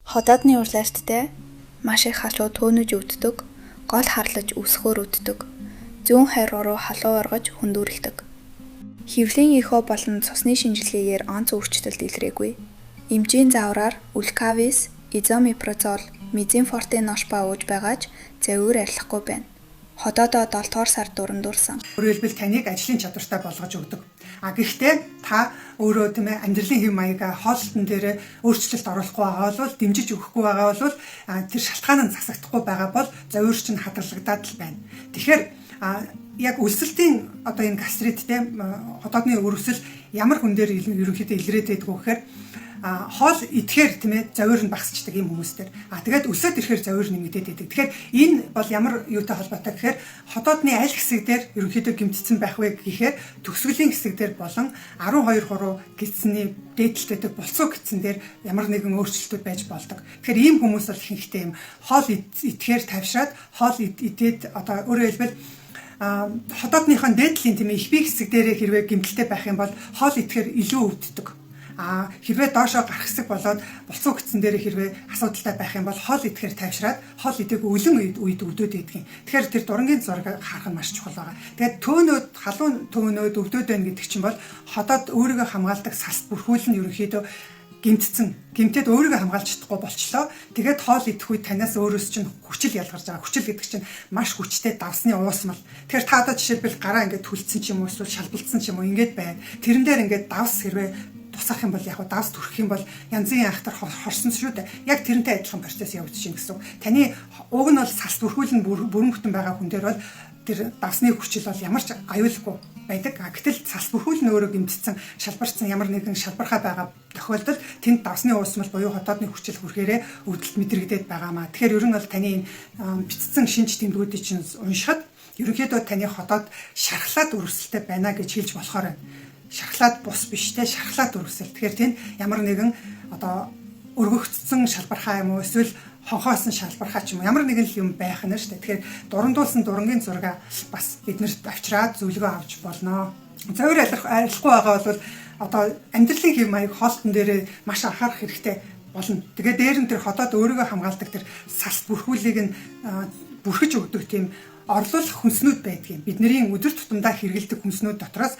Хотоодны урлаалттай маш их халуун төөнөж өвддөг, гол харлаж үсгөөр өвддөг, зүүн хайр руу халуун оргож хөндүүрэлдэг. Хэвлийн эхо болон цусны шинжилгээгээр онц өөрчлөлт илрээгүй. Эмчийн заавраар үлкавис, изомепразол, мезинфортенош ба ууж байгаач завьөр арилахгүй байна. Хотоодоо 7 дугаар сард дурандурсан. Өөрөөр хэлбэл таныг ажлын чадвартай болгож өгдөг. Гэхдээ та өөрөө тийм ээ амьдралын хэв маягаа хоолтон дээр өөрчлөлт оруулахгүй байгаа бол дэмжиж өгөхгүй байгаа бол тэр шалтгаан нь засагдахгүй байгаа бол завьуурч нь хадгалагдаад л байна. Тэгэхээр яг өлсөлтийн одоо энэ гастриттэй хотоодны өрөвсөл ямар хүн дээр ерөнхийдөө илрээд байдг вэ гэхээр хоол идэхээр тийм ээ завьур нь багасчдаг юм хүмүүстэр. Тэгээд өсөд ирэхээр завьур нэмэгдээд байдаг. Тэгэхээр энэ бол ямар юутай холбоотой гэхээр хотоодны аль хэсэг дээр ерөнхийдөө гэмтсэн байх вэ гэхээр төгсгөлийн хэсэг дээр болон 12 гидсний дээдлэлтэйг болцоо гидсэн дээр ямар нэгэн өөрчлөлтүүд байж болдог. Тэгэхээр ийм хүмүүс бол ихэнхдээ юм хоол идэхээр тавшраад хоол идээд одоо өөрөөр хэлбэл хотоодныхон дээдлийн тийм ээ их бие хэсэг дээр хэрвээ гэмтэлтэй байх юм бол хоол идэхээр илүү өвддөг. Хэрвээ доошоо гарах хэсэг болоод болцоо гидсэн дээр хэрвээ асуудалтай байх юм бол хоол идэхээр тавшраад хоол идэг өлөн үед өвдөд байдгийн. Тэгэхээр тэр дурангийн зургийг харах нь маш чухал байгаа. Тэгээд төөнөөд халуун төөнөөд өвдөд байна гэдэг чинь бол хотоод өөрийгөө хамгаалдаг салт бүрхүүл нь ерөнхийдөө гэмтээд өөрийгөө хамгаалж чадахгүй болчлоо. Тэгээд хоол идэх үед танаас өөрөөс чинь хүчил ялгарч байгаа. Хүчил гэдэг чинь маш хүчтэй давсны уусмал. Тэгэхээр та одоо жишээлбэл гараа ингээд хүлцсэн ч юм уу эсвэл шалбалцсан ч юм уу ингээд байна. Тэрэн дээр ингээд давс хэрвээ тусах юм бол яг давс төрөх юм бол янзын ахтар хорсон шүү дээ. Яг тэрнтэй адилхан процесс явагдаж байна гэсэн. Таны уг нь бол салт бүрхүүл нь бүрэн бүтэн байгаа хүн дээр бол тэр давсны хүчил бол ямар ч аюулгүй байдаг. Гэтэл салт бүрхүүл нь өөрөө гэмтсэн, шалбарцсан ямар нэгэн шалбархаа байгаа тохиолдолд тэнд давсны уусмал буюу хотоодны хүчил хүрэхээрээ өвдөлт мэдрэгдээд байгаамаа. Тэгэхээр ер нь бол таны бичсэн шинж тэмдгүүдийг чинь уншихад ерөнхийдөө таны хотоод шархлаад өрсөлдөй байна гэж хэлж болохоор байна. Шархлаад бус биш те шархлаад өрсөл. Тэгэхээр тэнд ямар нэгэн одоо өргөгдсөн шалбархаа юм уу эсвэл хонхоосон шалбархаа ч юм уу ямар нэгэн юм байх нь шүү дээ. Тэгэхээр дурандуулсан дурангийн зураг бас биднэрт авчираад зөвлөгөө авч болно. Завьр арилахгүй байгаа бол одоо амьдралын хэв маяг хоолтон дээр маш анхаарах хэрэгтэй болно. Тэгээд дээр нь тэр хотоод өөрийгөө хамгаалдаг тэр салт бүрхүүлийг нь бүрхэж өгдөг тийм орлуулах хүнснүүд байдгийг бидний өдөр тутамдаа хэрэгэлдэг хүнснүүд дотроос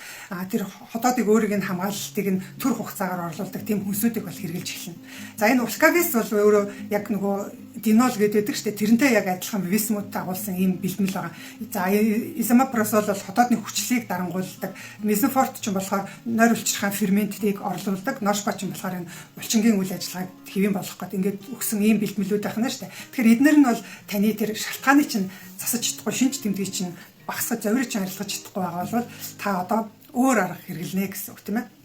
тэр хотоодыг өөрийг нь хамгаалалтыг нь төр хугацаагаар орлуулдаг тийм хүнсүүдийг бол хэрэгжилж эхэлнэ. За энэ улкавис бол өөрөө яг нөгөө динол гэдэг шүү дээ. Тэрнтэй яг адилхан висмуудтай агуулсан ийм бэлтгэл байгаа. За изомепразол бол хотоодны хүчлийг дарангуулдаг. Мезинфорт ч юм болохоор нойр улчирхаан ферментийг орлуулдаг. Ношпа ч юм болохоор энэ булчингийн үйл ажиллагааг хэвэн болгох гэдэг ингээд өгсөн ийм бэлтгэлүүд байх нь шүү дээ. Тэгэхээр эдгээр нь бол таны тэр шалтгааны чинь засаж чадахгүй шинж тэмдгийг чинь багасгаж завьрыг чинь арилгаж чадахгүй байгаа бол та одоо өөр арга хэрэглэнэ гэсэн үг тийм ээ.